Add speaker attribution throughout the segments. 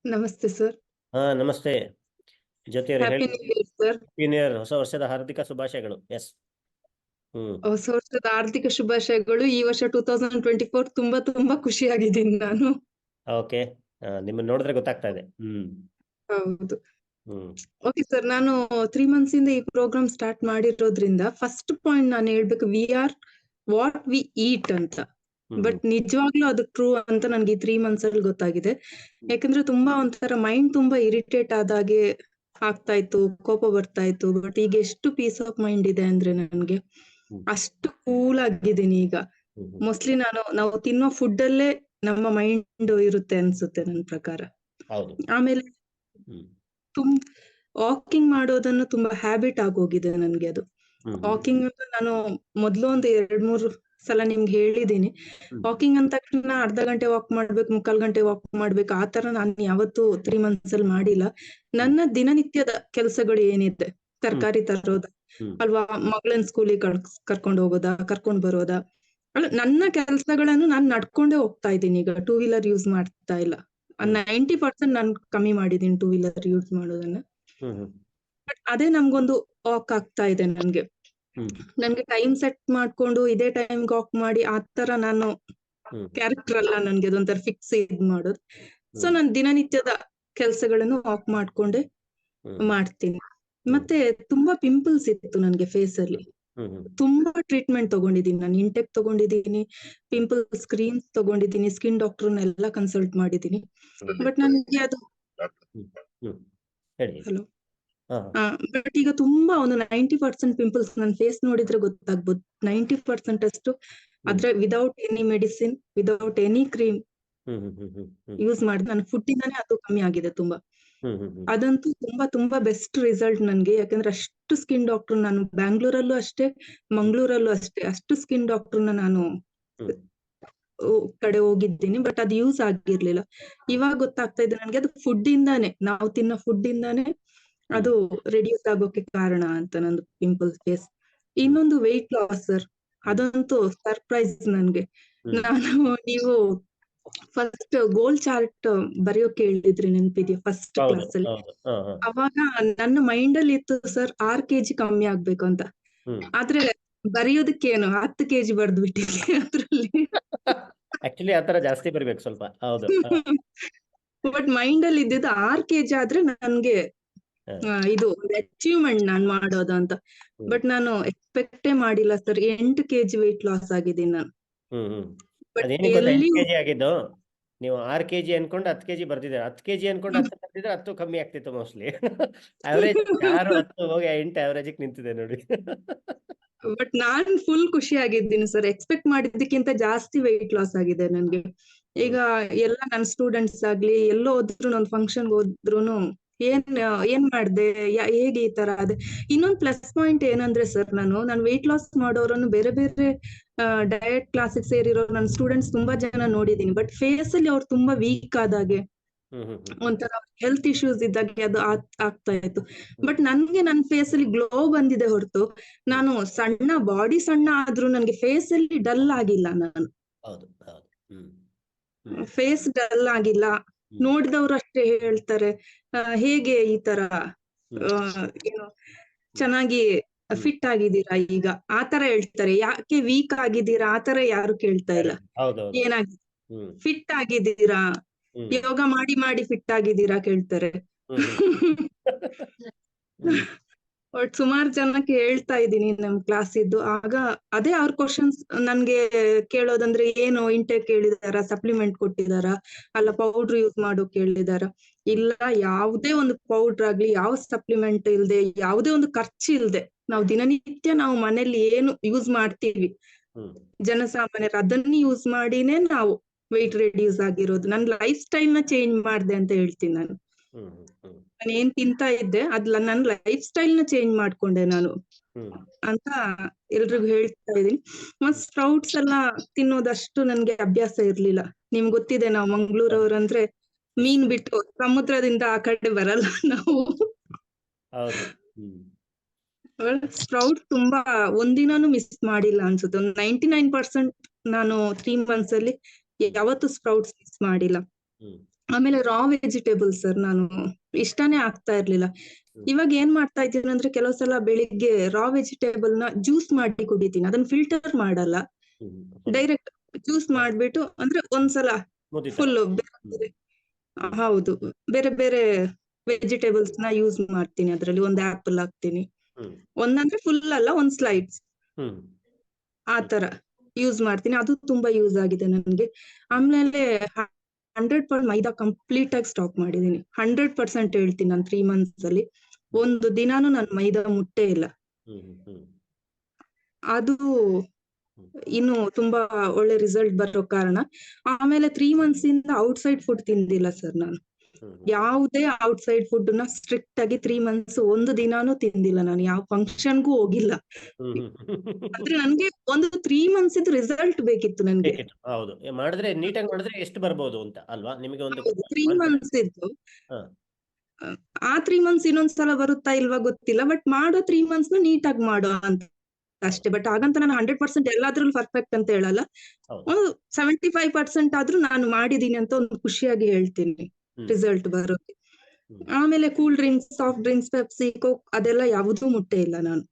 Speaker 1: ನಮಸ್ತೆ ಸರ್.
Speaker 2: ನಮಸ್ತೆ ಜ್ಯೋತಿಯವರೇ,
Speaker 1: ಹ್ಯಾಪಿ
Speaker 2: ಹೇಳಿ.
Speaker 1: New year sir.
Speaker 2: Happy new year, ಹೊಸ ವರ್ಷದ ಹಾರ್ದಿಕ ಶುಭಾಶಯಗಳು. ಎಸ್.
Speaker 1: ಹೊಸ ವರ್ಷದ ಆರ್ಥಿಕ ಶುಭಾಶಯಗಳು. ಈ ವರ್ಷ 2024 ತುಂಬಾ ತುಂಬಾ ಖುಷಿಯಾಗಿದ್ದೀನಿ ನಾನು.
Speaker 2: ಓಕೆ, ನಿಮ್ಮನ್ನ ನೋಡಿದ್ರೆ ಗೊತ್ತಾಗ್ತಾ ಇದೆ.
Speaker 1: ಹೌದು.
Speaker 2: ಹ್ಮ್
Speaker 1: ಓಕೆ ಸರ್, ನಾನು 3 ಮಂತ್ಸ್ ಇಂದ ಈ ಪ್ರೋಗ್ರಾಮ್ ಸ್ಟಾರ್ಟ್ ಮಾಡಿರೋದ್ರಿಂದ ಫಸ್ಟ್ ಪಾಯಿಂಟ್ ನಾನು ಹೇಳ್ಬೇಕು, we are what we eat ಅಂತ. ಬಟ್ ನಿಜವಾಗ್ಲೂ ಅದು ಟ್ರೂ ಅಂತ ನನ್ಗೆ ಈ 3 ಮಂತ್ಸ್ ಅಲ್ಲಿ ಗೊತ್ತಾಗಿದೆ. ಯಾಕಂದ್ರೆ ತುಂಬಾ ಒಂಥರ ಮೈಂಡ್ ತುಂಬಾ ಇರಿಟೇಟ್ ಆದಾಗೆ ಆಗ್ತಾ ಇತ್ತು, ಕೋಪ ಬರ್ತಾ ಇತ್ತು. ಬಟ್ ಈಗ ಎಷ್ಟು ಪೀಸ್ ಆಫ್ ಮೈಂಡ್ ಇದೆ ಅಂದ್ರೆ ನನ್ಗೆ ಅಷ್ಟು ಕೂಲ್ ಆಗಿದ್ದೀನಿ ಈಗ. ಮೋಸ್ಟ್ಲಿ ನಾವು ತಿನ್ನೋ ಫುಡ್ ಅಲ್ಲೇ ನಮ್ಮ ಮೈಂಡ್ ಇರುತ್ತೆ ಅನ್ಸುತ್ತೆ ನನ್ ಪ್ರಕಾರ. ಆಮೇಲೆ ವಾಕಿಂಗ್ ಮಾಡೋದನ್ನು ತುಂಬಾ ಹ್ಯಾಬಿಟ್ ಆಗೋಗಿದೆ ನನ್ಗೆ ಅದು. ವಾಕಿಂಗ್ ಅಂತ ನಾನು ಮೊದ್ಲು ಒಂದು 2-3 ಸಲ ನಿಮ್ಗೆ ಹೇಳಿದೀನಿ. ವಾಕಿಂಗ್ ಅಂತ ತಕ್ಷಣ ಅರ್ಧ ಗಂಟೆ ವಾಕ್ ಮಾಡ್ಬೇಕು, 3/4 ಗಂಟೆ ವಾಕ್ ಮಾಡ್ಬೇಕು, ಆತರ ನಾನು ಯಾವತ್ತೂ 3 ಮಂತ್ಸ್ ಅಲ್ಲಿ ಮಾಡಿಲ್ಲ. ನನ್ನ ದಿನನಿತ್ಯದ ಕೆಲಸಗಳು ಏನಿದೆ, ತರಕಾರಿ ತರೋದ ಅಲ್ವಾ, ಮಗಳನ್ ಸ್ಕೂಲಿಗೆ ಕರ್ಕೊಂಡು ಹೋಗೋದಾ, ಕರ್ಕೊಂಡ್ ಬರೋದಾ, ಅಲ್ಲ ನನ್ನ ಕೆಲಸಗಳನ್ನು ನಾನ್ ನಡ್ಕೊಂಡೇ ಹೋಗ್ತಾ ಇದ್ದೀನಿ ಈಗ. 2 ವೀಲರ್ ಯೂಸ್ ಮಾಡ್ತಾ ಇಲ್ಲ. 90% ನಾನು ಕಮ್ಮಿ ಮಾಡಿದೀನಿ 2 ವೀಲರ್ ಯೂಸ್ ಮಾಡೋದನ್ನ. ಬಟ್ ಅದೇ ನಮ್ಗೊಂದು ವಾಕ್ ಆಗ್ತಾ ಇದೆ ನನ್ಗೆ ಟೈಮ್ ಸೆಟ್ ಮಾಡ್ಕೊಂಡು ಇದೇ ಟೈಮ್ ವಾಕ್ ಮಾಡಿ ಆತರ ನಾನು ಕ್ಯಾರೆಕ್ಟರ್ ಅಲ್ಲ ನನ್ಗೆ ಅದೊಂಥರ ಫಿಕ್ಸ್ ಇದ್ ಮಾಡೋದು. ಸೊ ನಾನು ದಿನನಿತ್ಯದ ಕೆಲ್ಸಗಳನ್ನು ವಾಕ್ ಮಾಡ್ಕೊಂಡೆ ಮಾಡ್ತೀನಿ. ಮತ್ತೆ ತುಂಬಾ ಪಿಂಪಲ್ಸ್ ಇತ್ತು ನನ್ಗೆ ಫೇಸ್ ಅಲ್ಲಿ. ತುಂಬಾ ಟ್ರೀಟ್ಮೆಂಟ್ ತಗೊಂಡಿದೀನಿ ನಾನು, ಇಂಟೆಕ್ ತಗೊಂಡಿದೀನಿ, ಪಿಂಪಲ್ಸ್ ಕ್ರೀಮ್ಸ್ ತಗೊಂಡಿದೀನಿ, ಸ್ಕಿನ್ ಡಾಕ್ಟರ್ನೆಲ್ಲ ಕನ್ಸಲ್ಟ್ ಮಾಡಿದೀನಿ. ಬಟ್ ನನ್ಗೆ ಅದು ಹಲೋ ಬಟ್ ಈಗ ತುಂಬಾ ಒಂದು 90% ಪಿಂಪಲ್ಸ್ ನನ್ ಫೇಸ್ ನೋಡಿದ್ರೆ ಗೊತ್ತಾಗ್ಬೋದು. 90% ಅಷ್ಟು ಆದ್ರೆ without any medicine, without any cream use ಮಾಡಿದ್ ನನ್ನ ಫುಡ್ ಇಂದಾನೆ ಅದು ಕಮ್ಮಿ ಆಗಿದೆ ತುಂಬಾ. ಅದಂತೂ ತುಂಬಾ ತುಂಬಾ ಬೆಸ್ಟ್ ರಿಸಲ್ಟ್ ನನ್ಗೆ. ಯಾಕಂದ್ರೆ ಅಷ್ಟು ಸ್ಕಿನ್ ಡಾಕ್ಟರ್ ನಾನು ಬ್ಯಾಂಗ್ಳೂರಲ್ಲೂ ಅಷ್ಟೇ, ಮಂಗ್ಳೂರಲ್ಲೂ ಅಷ್ಟೇ, ಅಷ್ಟು ಸ್ಕಿನ್ ಡಾಕ್ಟರ್ನ ನಾನು ಕಡೆ ಹೋಗಿದ್ದೀನಿ. ಬಟ್ ಅದು ಯೂಸ್ ಆಗಿರ್ಲಿಲ್ಲ. ಇವಾಗ ಗೊತ್ತಾಗ್ತಾ ಇದೆ ನನ್ಗೆ ಅದು ಫುಡ್ ಇಂದಾನೆ, ನಾವು ತಿನ್ನೋ ಫುಡ್ ಇಂದಾನೆ ಅದು ರೆಡ್ಯೂಸ್ ಆಗೋಕೆ ಕಾರಣ ಅಂತ ನಂದು ಪಿಂಪಲ್ಸ್ ಫೇಸ್. ಇನ್ನೊಂದು ವೆಯ್ಟ್ ಲಾಸ್ ಸರ್, ಅದಂತೂ ಸರ್ಪ್ರೈಸ್ ನನ್ಗೆ. ನೀವು ಫಸ್ಟ್ ಗೋಲ್ ಚಾರ್ಟ್ ಬರೆಯೋಕೆ ಹೇಳಿದ್ರಿ, ನೆನಪಿದ್ಯಾ ಫಸ್ಟ್ ಕ್ಲಾಸ್ ಅಲ್ಲಿ? ಅವಾಗ ನನ್ನ ಮೈಂಡ್ ಅಲ್ಲಿ ಇತ್ತು ಸರ್ 6 kg ಕಮ್ಮಿ ಆಗ್ಬೇಕು ಅಂತ. ಆದ್ರೆ ಬರೆಯೋದಕ್ಕೇನು 10 kg ಬರ್ದು ಬಿಟ್ಟಿದ್ದೆ ಅದ್ರಲ್ಲಿ.
Speaker 2: ಆಕ್ಚುಲಿ ಆತರ ಜಾಸ್ತಿ ಬರ್ಬೇಕು ಸ್ವಲ್ಪ. ಹೌದು.
Speaker 1: ಬಟ್ ಮೈಂಡ್ ಅಲ್ಲಿ ಇದ್ದಿದ್ದು 6 kg ಆದ್ರೆ ನನ್ಗೆ ಇದು ಅಚೀವ್ಮೆಂಟ್ ನಾನ್ ಮಾಡೋದು ಅಂತ. ಬಟ್ ನಾನು ಎಕ್ಸ್ಪೆಕ್ಟೇ ಮಾಡಿಲ್ಲ ಸರ್, 8 kg ವೆಯ್ಟ್ ಲಾಸ್ ಆಗಿದ್ದೀನಿ ನಾನು.
Speaker 2: ಆಗಿದ್ದು ನೀವು 6 kg ಅನ್ಕೊಂಡು 10 kg ಬರ್ದಿದ್ದಾರೆ. 10 kg ಅನ್ಕೊಂಡು 10 ಬರ್ದಿದ್ರೆ 10 ಕಮ್ಮಿ ಆಗ್ತಿತ್ತು ಮೋಸ್ಟ್ಲಿ. ಅವರೇಜ್ 6 10 ಹೋಗಿ 8 ಅವರೇಜ್ ನಿಂತಿದೆ ನೋಡಿ.
Speaker 1: ಬಟ್ ನಾನ್ ಫುಲ್ ಖುಷಿ ಆಗಿದ್ದೀನಿ ಸರ್. ಎಕ್ಸ್ಪೆಕ್ಟ್ ಮಾಡಿದ್ದಕ್ಕಿಂತ ಜಾಸ್ತಿ ವೆಯ್ಟ್ ಲಾಸ್ ಆಗಿದೆ ನನ್ಗೆ. ಈಗ ಎಲ್ಲ ನನ್ ಸ್ಟೂಡೆಂಟ್ಸ್ ಆಗ್ಲಿ, ಎಲ್ಲೋ ಹೋದ್ರು, ಒಂದ್ ಫಂಕ್ಷನ್ ಹೋದ್ರುನು ಏನ್ ಮಾಡ್ದೆ, ಹೇಗೆ ಈ ತರ ಅದೇ. ಇನ್ನೊಂದ್ ಪ್ಲಸ್ ಪಾಯಿಂಟ್ ಏನಂದ್ರೆ ಸರ್, ನಾನು ವೆಯ್ಟ್ ಲಾಸ್ ಮಾಡೋರನ್ನು ಬೇರೆ ಬೇರೆ ಡಯಟ್ ಕ್ಲಾಸಿಗೆ ಸೇರಿರೋ ನನ್ನ ಸ್ಟೂಡೆಂಟ್ಸ್ ತುಂಬಾ ಜನ ನೋಡಿದೀನಿ. ಬಟ್ ಫೇಸ್ ಅಲ್ಲಿ ಅವ್ರು ತುಂಬಾ ವೀಕ್ ಆದಾಗೆ, ಒಂಥರ ಹೆಲ್ತ್ ಇಶ್ಯೂಸ್ ಇದ್ದಾಗೆ ಅದು ಆಗ್ತಾ ಇತ್ತು. ಬಟ್ ನನ್ಗೆ ನನ್ ಫೇಸ್ ಅಲ್ಲಿ ಗ್ಲೋ ಬಂದಿದೆ ಹೊರತು, ನಾನು ಸಣ್ಣ ಬಾಡಿ ಸಣ್ಣ ಆದ್ರೂ ನನ್ಗೆ ಫೇಸ್ ಅಲ್ಲಿ ಡಲ್ ಆಗಿಲ್ಲ. ನಾನು ಫೇಸ್ ಡಲ್ ಆಗಿಲ್ಲ. ನೋಡಿದವ್ರು ಅಷ್ಟೇ ಹೇಳ್ತಾರೆ, ಹೇಗೆ ಈ ತರ ಏನು ಚೆನ್ನಾಗಿ ಫಿಟ್ ಆಗಿದ್ದೀರಾ ಈಗ, ಆತರ ಹೇಳ್ತಾರೆ. ಯಾಕೆ ವೀಕ್ ಆಗಿದ್ದೀರಾ ಆತರ ಯಾರು ಕೇಳ್ತಾ ಇಲ್ಲ. ಏನಾಗಿ ಫಿಟ್ ಆಗಿದ್ದೀರಾ, ಯೋಗ ಮಾಡಿ ಮಾಡಿ ಫಿಟ್ ಆಗಿದ್ದೀರಾ ಕೇಳ್ತಾರೆ. ಬಟ್ ಸುಮಾರು ಜನಕ್ಕೆ ಹೇಳ್ತಾ ಇದ್ದೀನಿ ನಮ್ ಕ್ಲಾಸ್ ಇದ್ದು. ಆಗ ಅದೇ ಅವ್ರ ಕ್ವಶನ್ಸ್ ನನ್ಗೆ ಕೇಳೋದಂದ್ರೆ, ಏನು ಇಂಟೇಕ್ ಕೇಳಿದಾರ, ಸಪ್ಲಿಮೆಂಟ್ ಕೊಟ್ಟಿದಾರ, ಅಲ್ಲ ಪೌಡರ್ ಯೂಸ್ ಮಾಡೋ ಕೇಳಿದಾರ? ಇಲ್ಲ, ಯಾವುದೇ ಒಂದು ಪೌಡರ್ ಆಗ್ಲಿ, ಯಾವ ಸಪ್ಲಿಮೆಂಟ್ ಇಲ್ದೆ, ಯಾವುದೇ ಒಂದು ಖರ್ಚು ಇಲ್ದೆ, ನಾವು ದಿನನಿತ್ಯ ನಾವು ಮನೇಲಿ ಏನು ಯೂಸ್ ಮಾಡ್ತೀವಿ ಜನಸಾಮಾನ್ಯರು, ಅದನ್ನ ಯೂಸ್ ಮಾಡಿನೇ ನಾವು ವೆಯ್ಟ್ ರೆಡ್ಯೂಸ್ ಆಗಿರೋದು. ನನ್ ಲೈಫ್ ಸ್ಟೈಲ್ ನ ಚೇಂಜ್ ಮಾಡ್ದೆ ಅಂತ ಹೇಳ್ತೀನಿ ನಾನು. ನಾನು ಏನ್ ತಿಂತಾ ಇದ್ದೆ ಅದ್ಲ ನನ್ ಲೈಫ್ ಸ್ಟೈಲ್ ನ ಚೇಂಜ್ ಮಾಡ್ಕೊಂಡೆ ನಾನು ಅಂತ ಎಲ್ರಿಗೂ ಹೇಳ್ತಾ ಇದೀನಿ. ಮತ್ ಸ್ಪ್ರೌಟ್ಸ್ ಎಲ್ಲ ತಿನ್ನೋದಷ್ಟು ನನ್ಗೆ ಅಭ್ಯಾಸ ಇರ್ಲಿಲ್ಲ. ನಿಮ್ಗೆ ಗೊತ್ತಿದೆ, ನಾವು ಮಂಗ್ಳೂರವ್ರಂದ್ರೆ ಮೀನ್ ಬಿಟ್ಟು ಸಮುದ್ರದಿಂದ ಆ ಕಡೆ ಬರಲ್ಲ ನಾವು. ಸ್ಪ್ರೌಟ್ಸ್ ತುಂಬಾ ಒಂದಿನಾನು ಮಿಸ್ ಮಾಡಿಲ್ಲ ಅನ್ಸುತ್ತೆ. ಒಂದು 99% ನಾನು 3 months ಅಲ್ಲಿ ಯಾವತ್ತು ಸ್ಪ್ರೌಟ್ಸ್ ಮಿಸ್ ಮಾಡಿಲ್ಲ. ಆಮೇಲೆ ರಾ ವೆಜಿಟೇಬಲ್ಸ್ ಸರ್ ನಾನು ಇಷ್ಟನೇ ಆಗ್ತಾ ಇರ್ಲಿಲ್ಲ. ಇವಾಗ ಏನ್ ಮಾಡ್ತಾ ಇದ್ದೀನಿ ಅಂದ್ರೆ ಕೆಲವು ಸಲ ಬೆಳಿಗ್ಗೆ ರಾ ವೆಜಿಟೇಬಲ್ ನ ಜ್ಯೂಸ್ ಮಾಡಿ ಕುಡಿತೀನಿ, ಅದನ್ನ ಫಿಲ್ಟರ್ ಮಾಡಲ್ಲ, ಡೈರೆಕ್ಟ್ ಜ್ಯೂಸ್ ಮಾಡ್ಬಿಟ್ಟು ಅಂದ್ರೆ ಒಂದ್ಸಲ ಫುಲ್ ಹೌದು ಬೇರೆ ಬೇರೆ ವೆಜಿಟೇಬಲ್ಸ್ ನ ಯೂಸ್ ಮಾಡ್ತೀನಿ, ಅದ್ರಲ್ಲಿ ಒಂದ್ ಆಪಲ್ ಹಾಕ್ತೀನಿ, ಒಂದಂದ್ರೆ ಫುಲ್ ಅಲ್ಲ ಒಂದ್ ಸ್ಲೈಡ್ಸ್ ಆ ತರ ಯೂಸ್ ಮಾಡ್ತೀನಿ, ಅದು ತುಂಬಾ ಯೂಸ್ ಆಗಿದೆ ನನ್ಗೆ. ಆಮೇಲೆ 100% ಮೈದಾ ಕಂಪ್ಲೀಟ್ ಆಗಿ ಸ್ಟಾಪ್ ಮಾಡಿದೀನಿ, 100% ಹೇಳ್ತೀನಿ ನಾನು 3 months ಅಲ್ಲಿ ಒಂದು ದಿನಾನು ನಾನು ಮೈದಾ ಮುಟ್ಟೇ ಇಲ್ಲ. ಅದು ಇನ್ನು ತುಂಬಾ ಒಳ್ಳೆ ರಿಸಲ್ಟ್ ಬರೋ ಕಾರಣ. ಆಮೇಲೆ 3 months ಇಂದ ಔಟ್ಸೈಡ್ ಫುಡ್ ತಿಂದಿಲ್ಲ ಸರ್ ನಾನು, ಯಾವುದೇ ಔಟ್ಸೈಡ್ ಫುಡ್ ನ ಸ್ಟ್ರಿಕ್ಟ್ ಆಗಿ 3 months ಒಂದು ದಿನಾನು ತಿಂದಿಲ್ಲ ನಾನು, ಯಾವ ಫಂಕ್ಷನ್ಗೂ ಹೋಗಿಲ್ಲ. ಅಂದ್ರೆ ನನ್ಗೆ ಒಂದು 3 months ಇದ್ದು ರಿಸಲ್ಟ್ ಬೇಕಿತ್ತು ನನ್ಗೆ.
Speaker 2: ಹೌದು, ಮಾಡಿದ್ರೆ ನೀಟಾಗಿ ಮಾಡಿದ್ರೆ ಎಷ್ಟು ಬರ್ಬೋದು ಅಂತ ಅಲ್ವಾ ನಿಮಗೆ ಒಂದು
Speaker 1: 3 months ಇದ್ದು ಆ 3 months ಇನ್ನೊಂದ್ಸಲ ಬರುತ್ತಾ ಇಲ್ವಾ ಗೊತ್ತಿಲ್ಲ, ಬಟ್ ಮಾಡೋ 3 months ನ ನೀಟಾಗಿ ಮಾಡೋ ಅಂತ ಅಷ್ಟೇ. ಬಟ್ ಹಾಗಂತ ನಾನು 100% ಎಲ್ಲಾದ್ರಲ್ಲೂ ಪರ್ಫೆಕ್ಟ್ ಅಂತ ಹೇಳಲ್ಲ, ಒಂದು 75% ಆದ್ರೂ ನಾನು ಮಾಡಿದೀನಿ ಅಂತ ಒಂದು ಖುಷಿಯಾಗಿ ಹೇಳ್ತೀನಿ ರಿಸಲ್ಟ್ ಬರೋಕೆ. ಆಮೇಲೆ cool drinks, soft drinks, Pepsi, coke ಅದೆಲ್ಲ ಯಾವುದೂ ಮುಟ್ಟೆ ಇಲ್ಲ ನಾನು.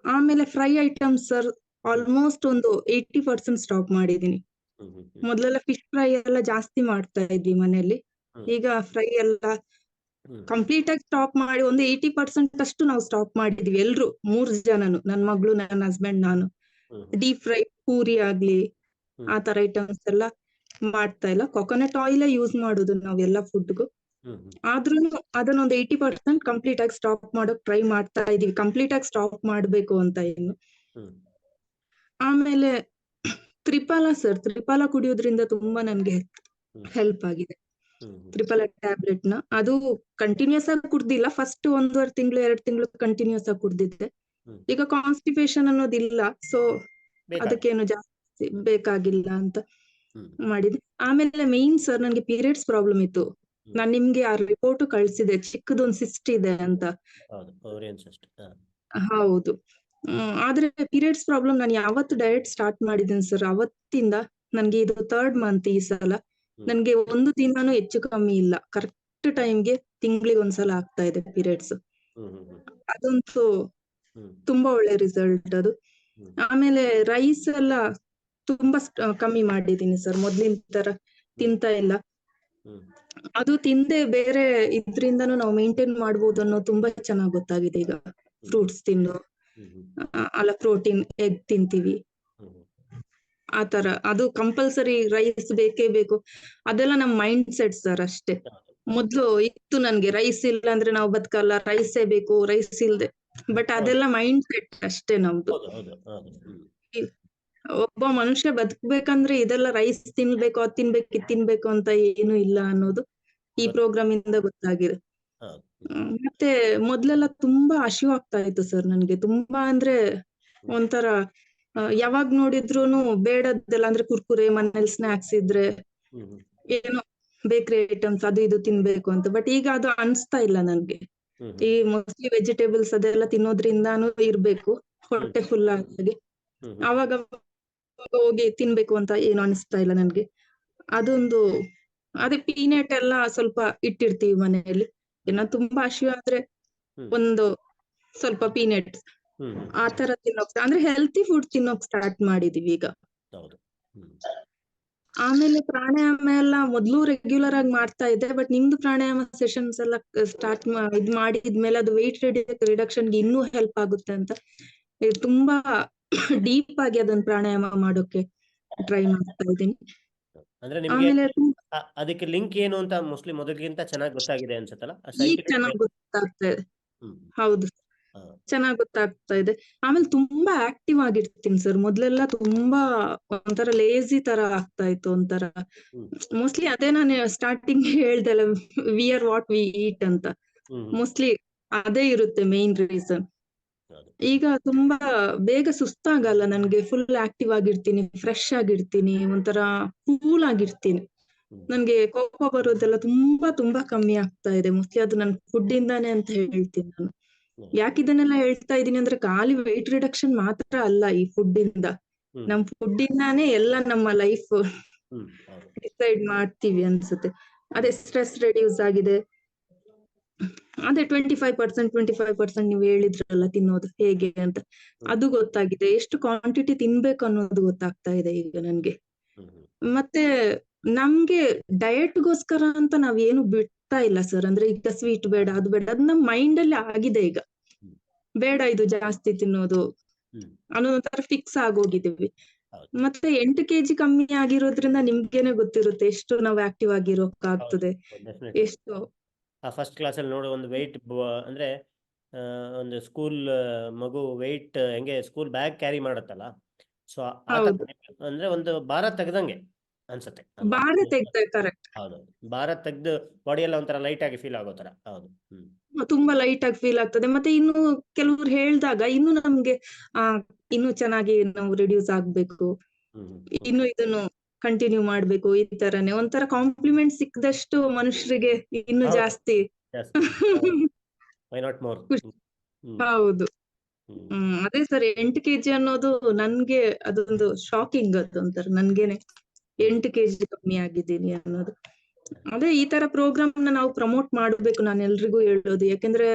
Speaker 1: ಆಮೇಲೆ ಫ್ರೈ ಐಟಮ್ಸ್ ಸರ್ ಆಲ್ಮೋಸ್ಟ್ ಒಂದು 80% ಸ್ಟಾಪ್ ಮಾಡಿದೀನಿ. ಮೊದಲೆಲ್ಲ ಫಿಶ್ ಫ್ರೈ ಎಲ್ಲ ಜಾಸ್ತಿ ಮಾಡ್ತಾ ಇದ್ವಿ ಮನೆಯಲ್ಲಿ, ಈಗ ಫ್ರೈ ಎಲ್ಲ ಕಂಪ್ಲೀಟ್ ಆಗಿ ಸ್ಟಾಪ್ ಮಾಡಿ ಒಂದು 80% ಅಷ್ಟು ನಾವು ಸ್ಟಾಪ್ ಮಾಡಿದ್ವಿ ಎಲ್ರು, 3 ಜನನು, ನನ್ ಮಗಳು, ನನ್ನ ಹಸ್ಬೆಂಡ್, ನಾನು. ಡೀಪ್ ಫ್ರೈ ಪೂರಿ ಆಗ್ಲಿ ಆ ತರ ಐಟಮ್ಸ್ ಎಲ್ಲ ಮಾಡ್ತಾ ಇಲ್ಲ, ಕೊಕೊನಟ್ ಆಯಿಲ್ ಯೂಸ್ ಮಾಡುದು ನಾವೆಲ್ಲ ಫುಡ್ಗೂ. ಆದ್ರೂ ಅದನ್ನೊಂದು 80% ಕಂಪ್ಲೀಟ್ ಆಗಿ ಸ್ಟಾಪ್ ಮಾಡೋಕ್ ಟ್ರೈ ಮಾಡ್ತಾ ಇದೀವಿ, ಕಂಪ್ಲೀಟ್ ಆಗಿ ಸ್ಟಾಪ್ ಮಾಡ್ಬೇಕು ಅಂತ ಇನ್ನು. ಆಮೇಲೆ ತ್ರಿಫಲ ಸರ್, ತ್ರಿಫಲ ಕುಡಿಯೋದ್ರಿಂದ ತುಂಬಾ ನನ್ಗೆ ಹೆಲ್ಪ್ ಆಗಿದೆ. ತ್ರಿಫಲ ಟ್ಯಾಬ್ಲೆಟ್ ನ ಅದು ಕಂಟಿನ್ಯೂಸ್ ಆಗಿ ಕುಡ್ದಿಲ್ಲ, ಫಸ್ಟ್ 1.5 ತಿಂಗಳು 2 ತಿಂಗಳು ಕಂಟಿನ್ಯೂಸ್ ಆಗಿ ಕುಡ್ದಿದ್ದೆ. ಈಗ ಕಾನ್ಸ್ಟಿಪೇಷನ್ ಅನ್ನೋದಿಲ್ಲ, ಸೊ ಅದಕ್ಕೇನು ಜಾಸ್ತಿ ಬೇಕಾಗಿಲ್ಲ ಅಂತ ಮಾಡಿದೆ. ಆಮೇಲೆ ಮೇನ್ ಸರ್ ನನ್ಗೆ ಪೀರಿಯಡ್ಸ್ ಪ್ರಾಬ್ಲಮ್ ಇತ್ತು, ನಾನ್ ನಿಮ್ಗೆ ಆ ರಿಪೋರ್ಟ್ ಕಳ್ಸಿದೆ, ಚಿಕ್ಕದೊಂದು ಸಿಸ್ಟ್ ಇದೆ ಅಂತ. ಹೌದು, ಆದ್ರೆ ಪೀರಿಯಡ್ಸ್ ಪ್ರಾಬ್ಲಮ್ ನಾನು ಯಾವತ್ತು ಡಯಟ್ ಸ್ಟಾರ್ಟ್ ಮಾಡಿದ್ದೀನಿ ಸರ್ ಅವತ್ತಿಂದ ನನ್ಗೆ ಇದು 3rd month ಈ ಸಲ, ನನ್ಗೆ ಒಂದು ದಿನಾನು ಹೆಚ್ಚು ಕಮ್ಮಿ ಇಲ್ಲ, ಕರೆಕ್ಟ್ ಟೈಮ್ಗೆ ತಿಂಗಳಿಗೆ ಒಂದ್ಸಲ ಆಗ್ತಾ ಇದೆ ಪೀರಿಯಡ್ಸ್. ಅದಂತೂ ತುಂಬಾ ಒಳ್ಳೆ ರಿಸಲ್ಟ್ ಅದು. ಆಮೇಲೆ ರೈಸ್ ಎಲ್ಲ ತುಂಬಾ ಕಮ್ಮಿ ಮಾಡಿದೀನಿ ಸರ್, ಮೊದ್ಲಿನ ತರ ತಿಂತಾ ಇಲ್ಲ. ಅದು ತಿಂದೆ ಬೇರೆ ಇದ್ರಿಂದನೂ ನಾವು ಮೇಂಟೈನ್ ಮಾಡ್ಬೋದು ಅನ್ನೋ ತುಂಬಾ ಚೆನ್ನಾಗ್ ಗೊತ್ತಾಗಿದೆ ಈಗ. ಫ್ರೂಟ್ಸ್ ತಿಂದು ಅಲ್ಲ, ಪ್ರೋಟೀನ್, ಎಗ್ ತಿಂತೀವಿ ಆತರ, ಅದು ಕಂಪಲ್ಸರಿ ರೈಸ್ ಬೇಕೇ ಬೇಕು, ಅದೆಲ್ಲ ನಮ್ ಮೈಂಡ್ ಸೆಟ್ ಸರ್ ಅಷ್ಟೇ. ಮೊದ್ಲು ಇತ್ತು ನನ್ಗೆ ರೈಸ್ ಇಲ್ಲ ಅಂದ್ರೆ ನಾವು ಬದುಕಲ್ಲ, ರೈಸೇ ಬೇಕು, ರೈಸ್ ಇಲ್ದೆ, ಬಟ್ ಅದೆಲ್ಲ ಮೈಂಡ್ ಸೆಟ್ ಅಷ್ಟೇ ನಮ್ದು. ಒಬ್ಬ ಮನುಷ್ಯ ಬದುಕ್ಬೇಕಂದ್ರೆ ಇದೆಲ್ಲ ರೈಸ್ ತಿನ್ಬೇಕು, ಅದ್ ತಿನ್ಬೇಕು, ಇದ್ ತಿನ್ಬೇಕು ಅಂತ ಏನು ಇಲ್ಲ ಅನ್ನೋದು ಈ ಪ್ರೋಗ್ರಾಮ್ ಇಂದ ಗೊತ್ತಾಗಿದೆ. ಮತ್ತೆ ಮೊದ್ಲೆಲ್ಲ ತುಂಬಾ ಹಸಿವು ಆಗ್ತಾ ಇತ್ತು ಸರ್ ನನ್ಗೆ, ತುಂಬಾ ಅಂದ್ರೆ ಒಂಥರ ಯಾವಾಗ್ ನೋಡಿದ್ರುನು ಬೇಡದ್ದೆಲ್ಲ, ಅಂದ್ರೆ ಕುರ್ಕುರೆ, ಮನೇಲಿ ಸ್ನಾಕ್ಸ್ ಇದ್ರೆ ಏನೋ ಬೇಕರಿ ಐಟಮ್ಸ್ ಅದು ಇದು ತಿನ್ಬೇಕು ಅಂತ. ಬಟ್ ಈಗ ಅದು ಅನ್ಸ್ತಾ ಇಲ್ಲ ನನ್ಗೆ, ಈ ಮೋಸ್ಟ್ಲಿ ವೆಜಿಟೇಬಲ್ಸ್ ಅದೆಲ್ಲ ತಿನ್ನೋದ್ರಿಂದಾನು ಇರ್ಬೇಕು ಹೊಟ್ಟೆ ಫುಲ್ ಆಗಿ, ಅವಾಗ ಹೋಗಿ ತಿನ್ಬೇಕು ಅಂತ ಏನು ಅನಿಸ್ತಾ ಇಲ್ಲ ನನ್ಗೆ. ಅದೊಂದು, ಅದೇ ಪೀನಟ್ ಎಲ್ಲ ಸ್ವಲ್ಪ ಇಟ್ಟಿರ್ತೀವಿ ಮನೆಯಲ್ಲಿ, ಏನೋ ತುಂಬಾ ಹಸಿವು ಆದ್ರೆ ಒಂದು ಸ್ವಲ್ಪ ಪೀನಟ್ ಆ ತರ ತಿನ್ನೋಕ್, ಅಂದ್ರೆ ಹೆಲ್ತಿ ಫುಡ್ ತಿನ್ನೋಕ್ ಸ್ಟಾರ್ಟ್ ಮಾಡಿದೀವಿ ಈಗ. ಆಮೇಲೆ ಪ್ರಾಣಾಯಾಮ ಎಲ್ಲ ಮೊದ್ಲು ರೆಗ್ಯುಲರ್ ಆಗಿ ಮಾಡ್ತಾ ಇದ್ದೆ, ಬಟ್ ನಿಮ್ದು ಪ್ರಾಣಾಯಾಮ ಸೆಷನ್ಸ್ ಎಲ್ಲ ಸ್ಟಾರ್ಟ್ ಇದ್ ಮಾಡಿದ್ಮೇಲೆ ಅದು ವೆಯ್ಟ್ ರಿಡಕ್ಷನ್ಗೆ ಇನ್ನೂ ಹೆಲ್ಪ್ ಆಗುತ್ತೆ ಅಂತ ತುಂಬಾ ಡೀಪ್ ಆಗಿ ಅದನ್ನ ಪ್ರಾಣಾಯಾಮ ಮಾಡೋಕೆ ಟ್ರೈ ಮಾಡ್ತಾ ಇದ್ದೀನಿ.
Speaker 2: ಅಂದ್ರೆ ನಿಮ್ಗೆ ಅದಕ್ಕೆ ಲಿಂಕ್ ಏನು ಅಂತ ಮೋಸ್ಟ್ಲಿ ಮೊದಲಿಗಿಂತ ಚೆನ್ನಾಗಿ ಗೊತ್ತಾಗಿದೆ ಅನ್ಸುತ್ತಲ್ಲ?
Speaker 1: ಈಗ ಚೆನ್ನಾಗಿ ಗೊತ್ತಾಗ್ತಾ ಇದೆ, ಹೌದು ಚೆನ್ನಾಗ್ ಗೊತ್ತಾಗ್ತಾ ಇದೆ. ಆಮೇಲೆ ತುಂಬಾ ಆಕ್ಟಿವ್ ಆಗಿರ್ತೀನಿ ಸರ್, ಮೊದ್ಲೆಲ್ಲ ತುಂಬಾ ಒಂಥರ ಲೇಜಿ ತರ ಆಗ್ತಾ ಇತ್ತು ಒಂಥರ. ಮೋಸ್ಟ್ಲಿ ಅದೇ ನಾನು ಸ್ಟಾರ್ಟಿಂಗ್ ಹೇಳ್ದಲ್ಲ, we are what we eat ಅಂತ, ಮೋಸ್ಟ್ಲಿ ಅದೇ ಇರುತ್ತೆ ಮೇನ್ ರೀಸನ್. ಈಗ ತುಂಬಾ ಬೇಗ ಸುಸ್ತಾಗಲ್ಲ ನನ್ಗೆ, ಫುಲ್ ಆಕ್ಟಿವ್ ಆಗಿರ್ತೀನಿ, ಫ್ರೆಶ್ ಆಗಿರ್ತೀನಿ, ಒಂಥರ ಕೂಲ್ ಆಗಿರ್ತೀನಿ. ನನ್ಗೆ ಕೋಪ ಬರೋದೆಲ್ಲ ತುಂಬಾ ತುಂಬಾ ಕಮ್ಮಿ ಆಗ್ತಾ ಇದೆ, ಮೋಸ್ಟ್ಲಿ ಅದು ನನ್ ಫುಡ್ ಇಂದಾನೆ ಅಂತ ಹೇಳ್ತೀನಿ ನಾನು. ಯಾಕೆ ಇದನ್ನೆಲ್ಲ ಹೇಳ್ತಾ ಇದೀನಿ ಅಂದ್ರೆ ಖಾಲಿ ವೆಯ್ಟ್ ರಿಡಕ್ಷನ್ ಮಾತ್ರ ಅಲ್ಲ, ಈ ಫುಡ್ ಇಂದ, ನಮ್ ಫುಡ್ ಇಂದಾನೇ ಎಲ್ಲ ನಮ್ಮ ಲೈಫ್
Speaker 2: ಹೌದು.
Speaker 1: ಡಿಸೈಡ್ ಮಾಡ್ತೀವಿ ಅನ್ಸುತ್ತೆ. ಅದೇ ಸ್ಟ್ರೆಸ್ ರೆಡ್ಯೂಸ್ ಆಗಿದೆ. ಅದೇ 25% ನೀವು ಹೇಳಿದ್ರಲ್ಲ ತಿನ್ನೋದು ಹೇಗೆ ಅಂತ, ಅದು ಗೊತ್ತಾಗಿದೆ. ಎಷ್ಟು ಕ್ವಾಂಟಿಟಿ ತಿನ್ಬೇಕು ಅನ್ನೋದು ಗೊತ್ತಾಗ್ತಾ ಇದೆ ಈಗ ನನ್ಗೆ. ಮತ್ತೆ ನಮ್ಗೆ ಡಯಟ್ಗೋಸ್ಕರ ಅಂತ ನಾವೇನು ಬಿಡ್ತಾ ಇಲ್ಲ ಸರ್. ಅಂದ್ರೆ ಈಗ ಸ್ವೀಟ್ ಬೇಡ, ಅದು ಬೇಡ, ಅದು ನಮ್ ಮೈಂಡ್ ಅಲ್ಲಿ ಆಗಿದೆ ಈಗ. ಬೇಡ ಇದು ಜಾಸ್ತಿ ತಿನ್ನೋದು ಅನ್ನೋದೊಂಥರ ಫಿಕ್ಸ್ ಆಗೋಗಿದ್ದೀವಿ. ಮತ್ತೆ 8 kg ಕಮ್ಮಿ ಆಗಿರೋದ್ರಿಂದ ನಿಮ್ಗೇನೆ ಗೊತ್ತಿರುತ್ತೆ ಎಷ್ಟು ನಾವು ಆಕ್ಟಿವ್ ಆಗಿರೋಕ್ಕಾಗ್ತದೆ. ಎಷ್ಟು
Speaker 2: ಫಸ್ಟ್ ಕ್ಲಾಸಲ್ಲಿ ನೋಡೋ ಒಂದು ವೆಯ್ಟ್ ಅಂದ್ರೆ ಒಂದು ಸ್ಕೂಲ್ ಮಗು ವೆಯ್ಟ್ ಹೆಂಗೆ ಸ್ಕೂಲ್ ಬ್ಯಾಗ್ ಕ್ಯಾರಿ ಮಾಡುತ್ತಲ್ಲ, ಸೊ ಅಂದ್ರೆ ಒಂದು ಭಾರ ತೆಗ್ದಂಗೆ ಅನ್ಸುತ್ತೆ.
Speaker 1: ಭಾರ ತೆಗ್ದ ಕರೆಕ್ಟ್.
Speaker 2: ಹೌದು, ಭಾರ ತೆಗ್ದು ಬಾಡಿ ಎಲ್ಲ ಒಂಥರ ಲೈಟ್ ಆಗಿ ಫೀಲ್ ಆಗೋ ತರ. ಹೌದು.
Speaker 1: ತುಂಬಾ ಲೈಟ್ ಆಗಿ ಫೀಲ್ ಆಗ್ತದೆ. ಮತ್ತೆ ಇನ್ನು ಕೆಲವ್ರು ಹೇಳಿದಾಗ ಇನ್ನು ನಮ್ಗೆ ಇನ್ನು ಚೆನ್ನಾಗಿ ನಾವು ರಿಡ್ಯೂಸ್ ಆಗ್ಬೇಕು, ಇನ್ನು ಇದನ್ನು ಕಂಟಿನ್ಯೂ ಮಾಡ್ಬೇಕು, ಈ ತರನೇ ಒಂಥರ ಕಾಂಪ್ಲಿಮೆಂಟ್ ಸಿಕ್ಕದಷ್ಟು ಮನುಷ್ಯರಿಗೆ ಇನ್ನು ಜಾಸ್ತಿ ಹೌದು. ಅದೇ ಸರ್ 8 kg ಅನ್ನೋದು ನನ್ಗೆ ಅದೊಂದು ಶಾಕಿಂಗ್. ಅದೊಂಥರ ನನ್ಗೇನೆ 8 kg ಕಮ್ಮಿ ಆಗಿದ್ದೀನಿ ಅನ್ನೋದು. ಅದೇ ಈ ತರ ಪ್ರೋಗ್ರಾಮ್ ನ ನಾವು ಪ್ರಮೋಟ್ ಮಾಡ್ಬೇಕು, ನಾನು ಎಲ್ರಿಗೂ ಹೇಳೋದು. ಯಾಕಂದ್ರೆ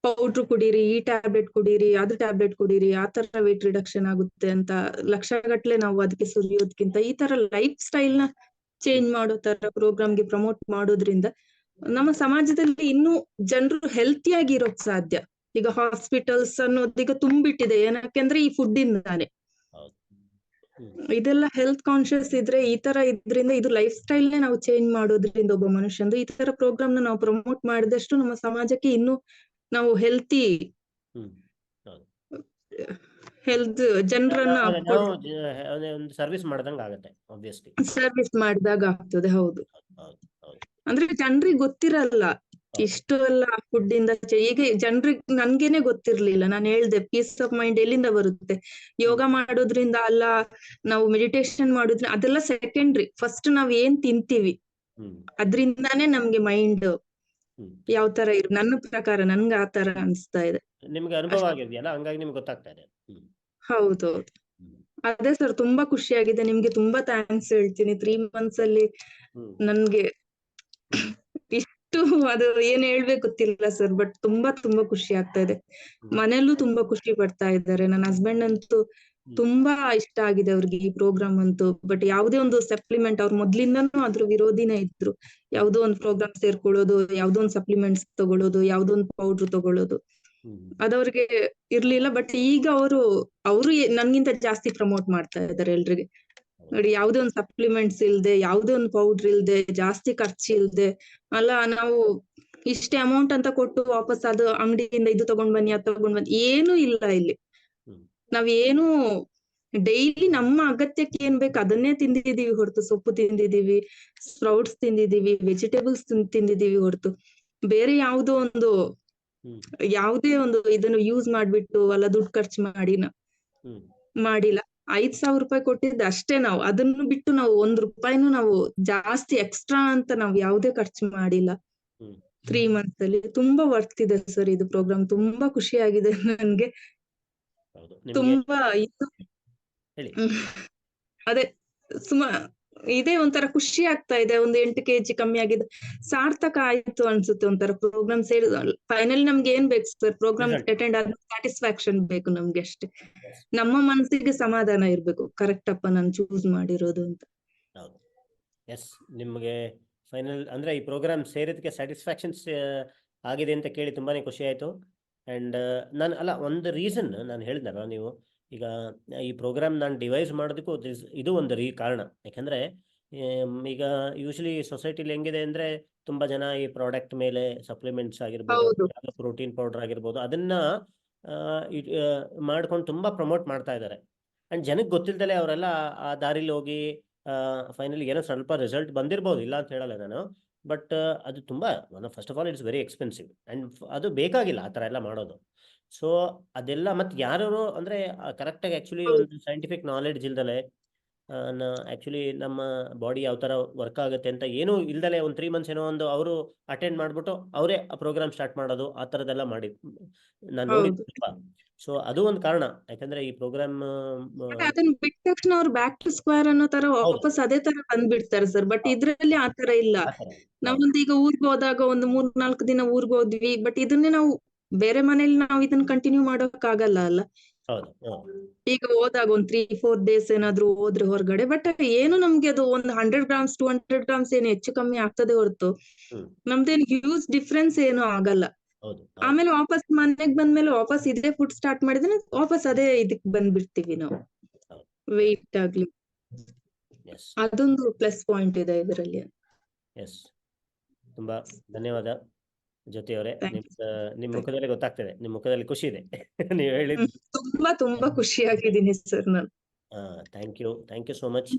Speaker 1: ಪೌಡ್ರ್ ಕುಡೀರಿ, ಈ ಟ್ಯಾಬ್ಲೆಟ್ ಕುಡೀರಿ, ಅದು ಟ್ಯಾಬ್ಲೆಟ್ ಕುಡೀರಿ, ಆ ತರ ವೇಟ್ ರಿಡಕ್ಷನ್ ಆಗುತ್ತೆ ಅಂತ ಲಕ್ಷಗಟ್ಲೆ ನಾವು ಅದಕ್ಕೆ ಸುರಿಯೋದ್ಕಿಂತ ಈ ತರ ಲೈಫ್ ಸ್ಟೈಲ್ ನ ಚೇಂಜ್ ಮಾಡೋ ತರ ಪ್ರೋಗ್ರಾಮ್ಗೆ ಪ್ರಮೋಟ್ ಮಾಡೋದ್ರಿಂದ ನಮ್ಮ ಸಮಾಜದಲ್ಲಿ ಇನ್ನೂ ಜನರು ಹೆಲ್ತಿಯಾಗಿ ಇರೋಕ್ ಸಾಧ್ಯ. ಈಗ ಹಾಸ್ಪಿಟಲ್ಸ್ ಅನ್ನೋದೀಗ ತುಂಬಿಟ್ಟಿದೆ, ಏನಕ್ಕೆಂದ್ರೆ ಈ ಫುಡ್ ಇಂದಾನೆ. ಇದೆಲ್ಲ ಹೆಲ್ತ್ ಕಾನ್ಶಿಯಸ್ ಇದ್ರೆ ಈ ತರ ಇದ್ರಿಂದ ಇದು ಲೈಫ್ ಸ್ಟೈಲ್ ನೇ ನಾವು ಚೇಂಜ್ ಮಾಡೋದ್ರಿಂದ ಒಬ್ಬ ಮನುಷ್ಯಂದು ಈ ತರ ಪ್ರೋಗ್ರಾಮ್ ನ ನಾವು ಪ್ರಮೋಟ್ ಮಾಡಿದಷ್ಟು ನಮ್ಮ ಸಮಾಜಕ್ಕೆ ಇನ್ನು ನಾವು ಹೆಲ್ತ್ ಜನರನ್ನ
Speaker 2: ಸರ್ವಿಸ್ ಮಾಡ್ದಂಗ ಆಗುತ್ತೆ, ಆಬ್ವಿಯಸ್ಲಿ
Speaker 1: ಸರ್ವಿಸ್ ಮಾಡಿದಾಗ ಆಗ್ತದೆ. ಹೌದು. ಅಂದ್ರೆ ಜನರಿಗೆ ಗೊತ್ತಿರಲ್ಲ ಇಷ್ಟು ಎಲ್ಲ ಫುಡ್ ಇಂದ. ಈಗ ಜನರಿಗೆ ನನ್ಗೇನೆ ಗೊತ್ತಿರ್ಲಿಲ್ಲ. ನಾನು ಹೇಳ್ದೆ ಪೀಸ್ ಆಫ್ ಮೈಂಡ್ ಎಲ್ಲಿಂದ ಬರುತ್ತೆ, ಯೋಗ ಮಾಡೋದ್ರಿಂದ ಅಲ್ಲ, ನಾವು ಮೆಡಿಟೇಷನ್ ಮಾಡೋದ್ರಿಂದ, ಅದೆಲ್ಲ ಸೆಕೆಂಡ್ರಿ. ಫಸ್ಟ್ ನಾವ್ ಏನ್ ತಿಂತೀವಿ ಅದ್ರಿಂದಾನೇ ನಮ್ಗೆ ಮೈಂಡ್ ಯಾವ ತರ ನನ್ನ ಪ್ರಕಾರ ನನ್ಗೆ ಆ ತರ ಅನ್ಸ್ತಾ ಇದೆ.
Speaker 2: ನಿಮ್ಗೆ ಅನುಭವ ಆಗಿದೆಯಲ್ಲ, ಹಂಗಾಗಿ ನಿಮ್ಗೆ ಗೊತ್ತಾಗ್ತಾ ಇದೆ.
Speaker 1: ಹೌದೌದು. ಅದೇ ಸರ್, ತುಂಬಾ ಖುಷಿ ಆಗಿದೆ. ನಿಮ್ಗೆ ತುಂಬಾ ಥ್ಯಾಂಕ್ಸ್ ಹೇಳ್ತೀನಿ. 3 months ಅಲ್ಲಿ ನನ್ಗೆ ಇಷ್ಟು ಅದು ಏನ್ ಹೇಳ್ಬೇಕು ಗೊತ್ತಿಲ್ಲ ಸರ್, ಬಟ್ ತುಂಬಾ ತುಂಬಾ ಖುಷಿ ಆಗ್ತಾ ಇದೆ. ಮನೆಯಲ್ಲೂ ತುಂಬಾ ಖುಷಿ ಪಡ್ತಾ ಇದ್ದಾರೆ. ನನ್ನ ಹಸ್ಬೆಂಡ್ ಅಂತೂ ತುಂಬಾ ಇಷ್ಟ ಆಗಿದೆ ಅವ್ರಿಗೆ ಈ ಪ್ರೋಗ್ರಾಮ್ ಅಂತೂ. ಬಟ್ ಯಾವುದೇ ಒಂದು ಸಪ್ಲಿಮೆಂಟ್, ಅವ್ರು ಮೊದ್ಲಿಂದನೂ ಅದ್ರ ವಿರೋಧಿನೇ ಇದ್ರು. ಯಾವ್ದೋ ಒಂದು ಪ್ರೋಗ್ರಾಮ್ ಸೇರ್ಕೊಳ್ಳೋದು, ಯಾವ್ದೋ ಒಂದು ಸಪ್ಲಿಮೆಂಟ್ಸ್ ತಗೊಳ್ಳೋದು, ಯಾವ್ದೋ ಒಂದು ಪೌಡ್ರ್ ತಗೊಳ್ಳೋದು, ಅದವ್ರಿಗೆ ಇರ್ಲಿಲ್ಲ. ಬಟ್ ಈಗ ಅವರು ನನ್ಗಿಂತ ಜಾಸ್ತಿ ಪ್ರಮೋಟ್ ಮಾಡ್ತಾ ಇದ್ದಾರೆ ಎಲ್ರಿಗೆ. ನೋಡಿ, ಯಾವ್ದೇ ಒಂದು ಸಪ್ಲಿಮೆಂಟ್ಸ್ ಇಲ್ದೆ, ಯಾವ್ದೇ ಒಂದು ಪೌಡ್ರ್ ಇಲ್ದೆ, ಜಾಸ್ತಿ ಖರ್ಚು ಇಲ್ದೆ, ಅಲ್ಲ ನಾವು ಇಷ್ಟೇ ಅಮೌಂಟ್ ಅಂತ ಕೊಟ್ಟು ವಾಪಸ್ ಅದು ಅಂಗಡಿಯಿಂದ ಇದು ತಗೊಂಡ್ ಬನ್ನಿ, ಅದು ತಗೊಂಡ್ ಬನ್ನಿ, ಏನೂ ಇಲ್ಲ ಇಲ್ಲಿ. ನಾವೇನು ಡೈಲಿ ನಮ್ಮ ಅಗತ್ಯಕ್ಕೆ ಏನ್ ಬೇಕು ಅದನ್ನೇ ತಿಂದಿದೀವಿ ಹೊರತು, ಸೊಪ್ಪು ತಿಂದಿದೀವಿ, ಸ್ಪ್ರೌಟ್ಸ್ ತಿಂದಿದೀವಿ, ವೆಜಿಟೇಬಲ್ಸ್ ತಿಂದಿದೀವಿ ಹೊರತು ಬೇರೆ ಯಾವುದೇ ಒಂದು ಇದನ್ನು ಯೂಸ್ ಮಾಡ್ಬಿಟ್ಟು ಅಲ್ಲ ದುಡ್ಡು ಖರ್ಚು ಮಾಡಿಲ್ಲ. 5,000 ರೂಪಾಯಿ ಕೊಟ್ಟಿದ್ದ ಅಷ್ಟೇ. ನಾವು ಅದನ್ನು ಬಿಟ್ಟು ನಾವು 1 ರೂಪಾಯಿನೂ ನಾವು ಜಾಸ್ತಿ ಎಕ್ಸ್ಟ್ರಾ ಅಂತ ನಾವು ಯಾವುದೇ ಖರ್ಚು ಮಾಡಿಲ್ಲ 3 months ಅಲ್ಲಿ. ತುಂಬಾ ವರ್ತ್ ಇದೆ ಸರ್ ಇದು ಪ್ರೋಗ್ರಾಮ್. ತುಂಬಾ ಖುಷಿ ಆಗಿದೆ ನನ್ಗೆ. ತುಂಬಾ ಅದೇ ಇದೇ ಒಂಥರ ಖುಷಿ ಆಗ್ತಾ ಇದೆ. ಒಂದು 8 kg ಕಮ್ಮಿ ಆಗಿದೆ, ಸಾರ್ಥಕ ಆಯ್ತು ಅನ್ಸುತ್ತೆ. ಒಂಥರ ಪ್ರೋಗ್ರಾಮ್ ಸೇರಿ ಫೈನಲಿ ನಮ್ಗೆ ಏನ್ ಬೇಕು ಸರ್, ಪ್ರೋಗ್ರಾಮ್ ಅಟೆಂಡ್ ಆದ ಸ್ಯಾಟಿಸ್ಫ್ಯಾಕ್ಷನ್ ಬೇಕು ನಮ್ಗೆ ಅಷ್ಟೇ. ನಮ್ಮ ಮನಸ್ಸಿಗೆ ಸಮಾಧಾನ ಇರ್ಬೇಕು, ಕರೆಕ್ಟ್ ಅಪ್ಪ ನಾನು ಚೂಸ್ ಮಾಡಿರೋದು ಅಂತ.
Speaker 2: ಎಸ್, ನಿಮ್ಗೆ ಫೈನಲ್ ಅಂದ್ರೆ ಈ ಪ್ರೋಗ್ರಾಮ್ ಸೇರಿದಕ್ಕೆ ಸ್ಯಾಟಿಸ್ಫ್ಯಾಕ್ಷನ್ಸ್ ಆಗಿದೆ ಅಂತ ಕೇಳಿ ತುಂಬಾನೇ ಖುಷಿ ಆಯ್ತು. ಅಂಡ್ ನಾನು ಒಂದು ರೀಸನ್ ನಾನು ಹೇಳಿದ್ನಲ್ಲ, ನೀವು ಈಗ ಈ ಪ್ರೋಗ್ರಾಮ್ ನಾನು ಡಿವೈಸ್ ಮಾಡೋದಕ್ಕೂ ಇದು ಒಂದು ಕಾರಣ. ಯಾಕಂದ್ರೆ ಈಗ ಯೂಶಲಿ ಸೊಸೈಟಿಲಿ ಹೆಂಗಿದೆ ಅಂದ್ರೆ ತುಂಬಾ ಜನ ಈ ಪ್ರಾಡಕ್ಟ್ ಮೇಲೆ ಸಪ್ಲಿಮೆಂಟ್ಸ್ ಆಗಿರ್ಬೋದು, ಪ್ರೋಟೀನ್ ಪೌಡರ್ ಆಗಿರ್ಬೋದು, ಅದನ್ನ ಮಾಡ್ಕೊಂಡು ತುಂಬಾ ಪ್ರಮೋಟ್ ಮಾಡ್ತಾ ಇದ್ದಾರೆ. ಅಂಡ್ ಜನಕ್ಕೆ ಗೊತ್ತಿಲ್ದಲೆ ಅವರೆಲ್ಲ ಆ ದಾರಿಲಿ ಹೋಗಿ ಫೈನಲಿ ಏನೋ ಸ್ವಲ್ಪ ರಿಸಲ್ಟ್ ಬಂದಿರ್ಬೋದು, ಇಲ್ಲ ಅಂತ ಹೇಳಲ್ಲ ನಾನು. ಬಟ್ ಅದು ತುಂಬಾ first of all it's very expensive and ಅದು ಬೇಕಾಗಿಲ್ಲ ಆ ಥರ ಎಲ್ಲ ಮಾಡೋದು. ಸೊ ಅದೆಲ್ಲ ಮತ್ತೆ ಯಾರು ಅಂದ್ರೆ ಕರೆಕ್ಟಾಗಿ ಆ್ಯಕ್ಚುಲಿ ಒಂದು ಸೈಂಟಿಫಿಕ್ ನಾಲೆಡ್ಜ್ ಇಲ್ದಲೆ ಆ್ಯಕ್ಚುಲಿ ನಮ್ಮ ಬಾಡಿ ಯಾವ ಥರ ವರ್ಕ್ ಆಗುತ್ತೆ ಅಂತ ಏನೂ ಇಲ್ದಲೆ ಒಂದು 3 months ಏನೋ ಒಂದು ಅವರು ಅಟೆಂಡ್ ಮಾಡಿಬಿಟ್ಟು ಅವರೇ ಆ ಪ್ರೋಗ್ರಾಮ್ ಸ್ಟಾರ್ಟ್ ಮಾಡೋದು, ಆ ಥರದ್ದೆಲ್ಲ ಮಾಡಿ ನಾನು ನೋಡಿದ್ದು ತುಂಬ. ಸೊ ಅದು ಒಂದು ಕಾರಣ, ಯಾಕಂದ್ರೆ ಈ ಪ್ರೋಗ್ರಾಮ್
Speaker 1: ಬಟ್ ಅದನ್ನ ಬಿಟ್ಟ ತಕ್ಷಣ ಅವ್ರು ಬ್ಯಾಕ್ ಟು ಸ್ಕ್ವೇರ್ ಅನ್ನೋ ತರ
Speaker 2: ಹೌದು.
Speaker 1: ವಾಪಸ್ ಅದೇ ತರ ಬಂದ್ಬಿಡ್ತಾರೆ ಸರ್. ಬಟ್
Speaker 2: ಹೌದು.
Speaker 1: ಇದ್ರಲ್ಲಿ ಆ ತರ ಇಲ್ಲ.
Speaker 2: ಆ ಥರ. ಹೌದು.
Speaker 1: ನಾವೊಂದು ಈಗ ಊರ್ಗ್ ಹೋದಾಗ ಒಂದು 3-4 ದಿನ ಊರ್ಗ್ ಹೋದ್ವಿ. ಬಟ್ ಇದನ್ನೇ ನಾವು ಬೇರೆ ಮನೇಲಿ ನಾವು ಇದನ್ನ ಕಂಟಿನ್ಯೂ ಮಾಡೋಕ್ ಆಗಲ್ಲ ಅಲ್ಲ.
Speaker 2: ಹೌದು. ಹೌದು.
Speaker 1: ಈಗ ಹೋದಾಗ ಒಂದ್ 3-4 ಡೇಸ್ ಏನಾದ್ರು ಹೋದ್ರೆ ಹೊರಗಡೆ, ಬಟ್ ಏನು ನಮ್ಗೆ ಅದು ಒಂದು 100 ಗ್ರಾಮ್ಸ್ 200 ಗ್ರಾಮ್ಸ್ ಏನು ಹೆಚ್ಚು ಕಮ್ಮಿ ಆಗ್ತದೆ ಹೊರತು
Speaker 2: ಹ್ಮ್.
Speaker 1: ನಮ್ದೇನು ಹ್ಯೂಜ್ ಡಿಫ್ರೆನ್ಸ್ ಏನು ಆಗಲ್ಲ.
Speaker 2: ಹೌದು.
Speaker 1: ಆಮೇಲೆ ವಾಪಸ್ ಮನೆಗ್ ಬಂದ್ಮೇಲೆ ವಾಪಸ್ ಇದೇ ಫುಡ್ ಸ್ಟಾರ್ಟ್ ಮಾಡಿದ್ರೆ ವಾಪಸ್ ಅದೇ ಇದಕ್ ಬಂದ್ಬಿಡ್ತೀವಿ ನಾವು.
Speaker 2: ಹೌದು.
Speaker 1: ವೆಯ್ಟ್ ಆಗ್ಲಿ,
Speaker 2: ಎಸ್.
Speaker 1: ಅದೊಂದು ಪ್ಲಸ್ ಪಾಯಿಂಟ್ ಇದೆ ಇದರಲ್ಲಿ.
Speaker 2: ಎಸ್. ತುಂಬಾ ಧನ್ಯವಾದ ಜ್ಯೋತಿ ಅವರೇ.
Speaker 1: Thank you.
Speaker 2: ನಿಮ್ ಮುಖದಲ್ಲಿ ಗೊತ್ತಾಗ್ತದೆ, ನಿಮ್ ಮುಖದಲ್ಲಿ ಖುಷಿ ಇದೆ. ನೀವು ಹೇಳಿದ್
Speaker 1: ತುಂಬಾ ಖುಷಿಯಾಗಿದ್ದೀನಿ ಸರ್ ನಾನು.
Speaker 2: Thank you so much.